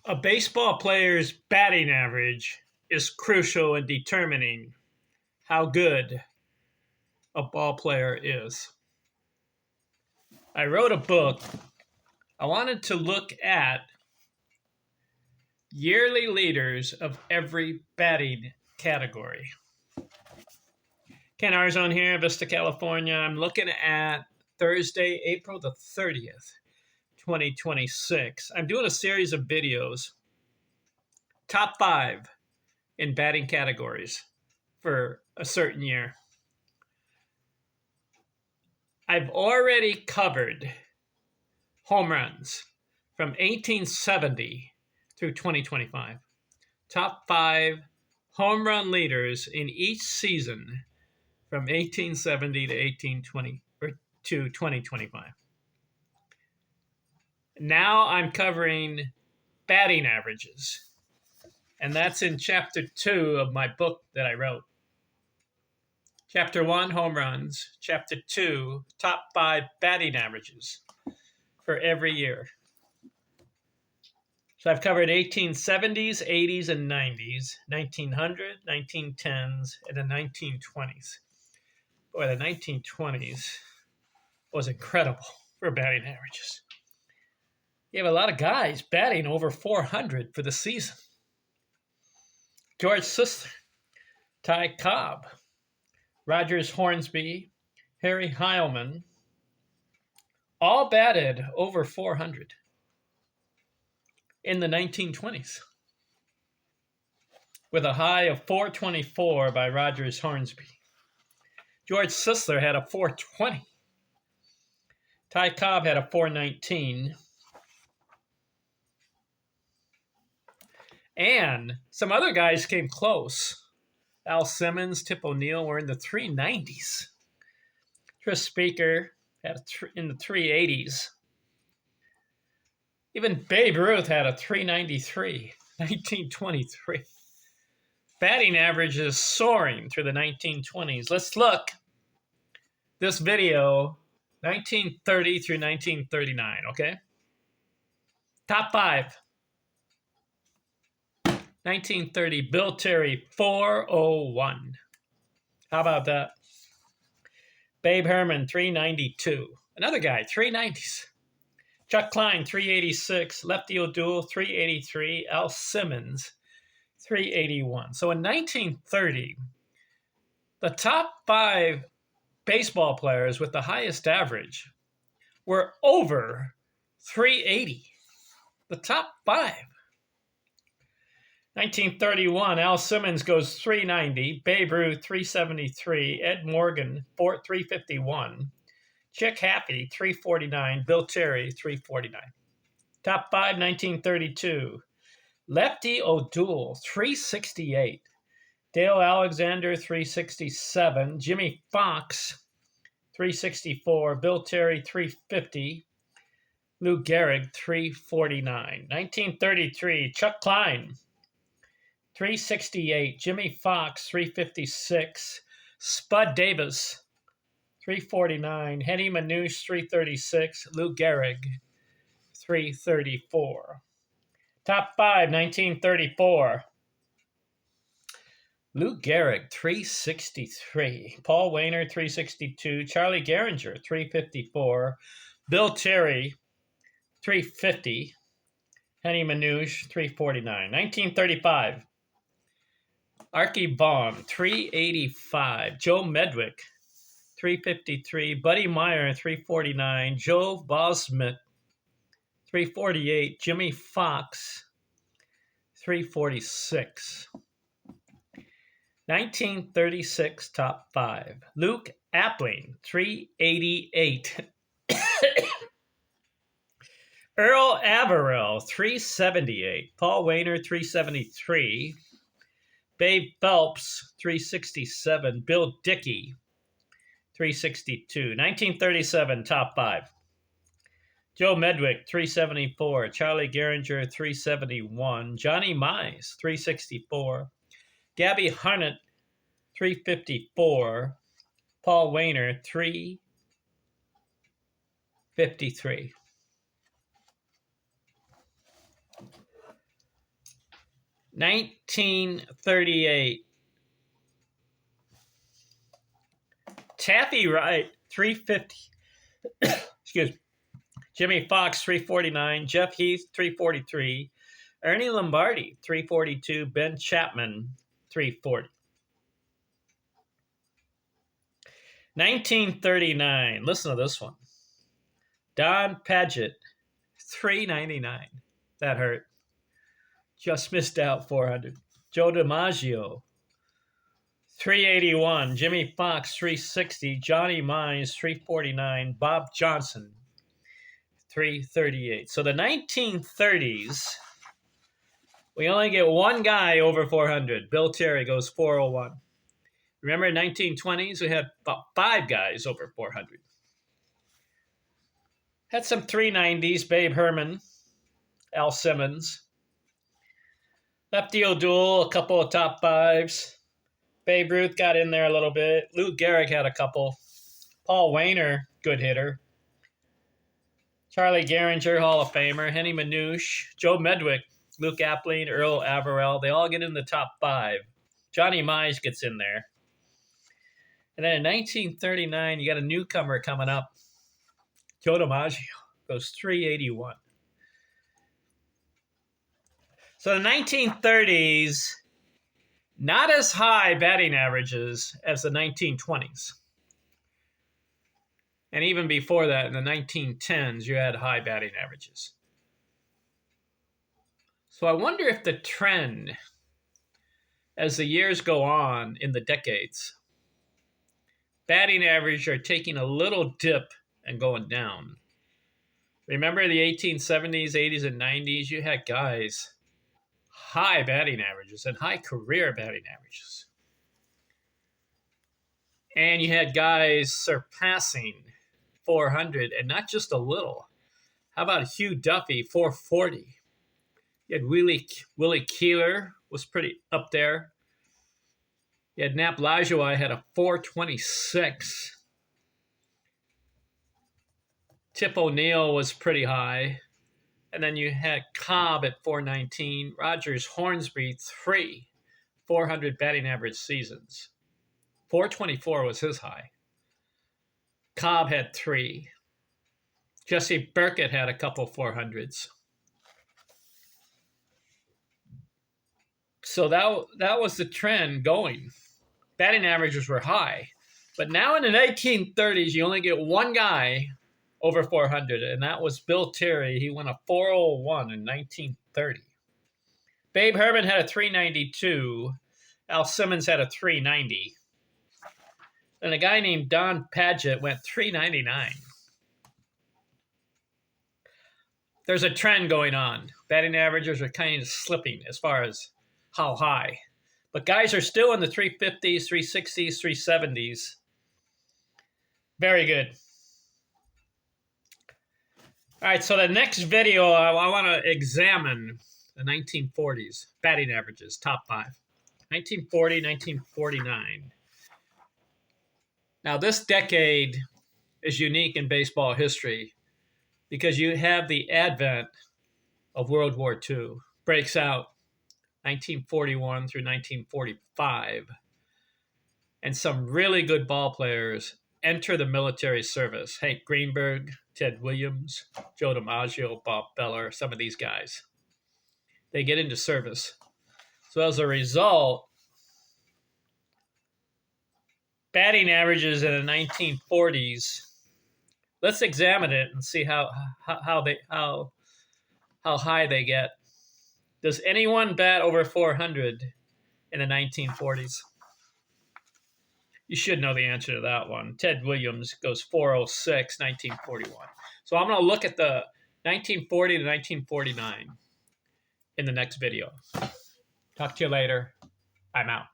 A baseball player's batting average is crucial in determining how good a ball player is. I wrote a book. I wanted to look at yearly leaders of every batting category. Ken Arzon here, Vista, California. I'm looking at Thursday, April the 30th, 2026. I'm doing a series of videos, top 5 in batting categories for a certain year. I've already covered home runs from 1870 through 2025. Top 5 home run leaders in each season from 1870 to 1820 or to 2025. Now I'm covering batting averages, and that's in chapter 2 of my book that I wrote. Chapter 1, home runs. Chapter 2, top 5 batting averages for every year. So I've covered 1870s, 80s, and 90s, 1900, 1910s, and the 1920s. Boy, the 1920s was incredible for batting averages. You have a lot of guys batting over 400 for the season. George Sisler, Ty Cobb, Rogers Hornsby, Harry Heilman, all batted over 400 in the 1920s, with a high of 424 by Rogers Hornsby. George Sisler had a 420. Ty Cobb had a 419. And some other guys came close. Al Simmons, Tip O'Neill were in the 390s. Tris Speaker had in the 380s. Even Babe Ruth had a 393, 1923. Batting average is soaring through the 1920s. Let's look. This video, 1930 through 1939, okay? Top 5. 1930, Bill Terry, 401. How about that? Babe Herman, 392. Another guy, 390s. Chuck Klein, 386. Lefty O'Doul, 383. Al Simmons, 381. So in 1930, the top 5 baseball players with the highest average were over 380. The top 5. 1931, Al Simmons goes 390, Babe Ruth 373, Ed Morgan 351, Chick Happy 349, Bill Terry 349. Top 5, 1932, Lefty O'Doul 368, Dale Alexander 367, Jimmy Fox 364, Bill Terry 350, Lou Gehrig 349. 1933, Chuck Klein 368, Jimmy Fox, 356, Spud Davis, 349, Henny Manouche, 336, Lou Gehrig, 334. Top 5, 1934. Lou Gehrig, 363, Paul Wainer, 362, Charlie Gehringer, 354, Bill Terry, 350, Henny Manouche, 349. 1935. Archie Vaughan, 385. Joe Medwick, 353. Buddy Meyer, 349. Joe Bosmit, 348. Jimmy Fox, 346. 1936 top 5. Luke Appling, 388. Earl Averill, 378. Paul Wainer, 373. Babe Phelps, 367. Bill Dickey, 362. 1937, top 5. Joe Medwick, 374. Charlie Gehringer, 371. Johnny Mize, 364. Gabby Harnett, 354. Paul Wainer, 353. 1938. Taffy Wright, 350. Excuse me. Jimmy Fox, 349. Jeff Heath, 343. Ernie Lombardi, 342. Ben Chapman, 340. 1939. Listen to this one. Don Padgett, 399. That hurt. Just missed out 400. Joe DiMaggio, 381. Jimmy Fox, 360. Johnny Mize, 349. Bob Johnson, 338. So the 1930s, we only get one guy over 400. Bill Terry goes 401. Remember in 1920s, we had about 5 guys over 400. Had some 390s, Babe Herman, Al Simmons. Lefty O'Doul, a couple of top 5s. Babe Ruth got in there a little bit. Lou Gehrig had a couple. Paul Wainer, good hitter. Charlie Gehringer, Hall of Famer. Henny Manouche, Joe Medwick, Luke Appling, Earl Averell. They all get in the top 5. Johnny Mize gets in there. And then in 1939, you got a newcomer coming up. Joe DiMaggio goes 381. So the 1930s, not as high batting averages as the 1920s. And even before that, in the 1910s, you had high batting averages. So I wonder if the trend, as the years go on in the decades, batting average are taking a little dip and going down. Remember the 1870s, 80s, and 90s? You had guys, high batting averages and high career batting averages. And you had guys surpassing 400, and not just a little. How about Hugh Duffy, 440? You had Willie Keeler, was pretty up there. You had Nap Lajoie, had a 426. Tip O'Neill was pretty high. And then you had Cobb at 419. Rogers Hornsby, 3 400 batting average seasons. 424 was his high. Cobb had 3. Jesse Burkett had a couple 400s. So that was the trend going. Batting averages were high. But now in the 1930s, you only get one guy over 400, and that was Bill Terry. He won a 401 in 1930. Babe Herman had a 392. Al Simmons had a 390. And a guy named Don Padgett went 399. There's a trend going on. Batting averages are kind of slipping as far as how high. But guys are still in the 350s, 360s, 370s. Very good. All right, so the next video, I want to examine the 1940s batting averages, top 5. 1940, 1949. Now, this decade is unique in baseball history because you have the advent of World War II. Breaks out 1941 through 1945. And some really good ball players enter the military service. Hank Greenberg, Ted Williams, Joe DiMaggio, Bob Feller, some of these guys. They get into service. So as a result, batting averages in the 1940s, let's examine it and see how high they get. Does anyone bat over 400 in the 1940s? You should know the answer to that one. Ted Williams goes 406, 1941. So I'm going to look at the 1940 to 1949 in the next video. Talk to you later. I'm out.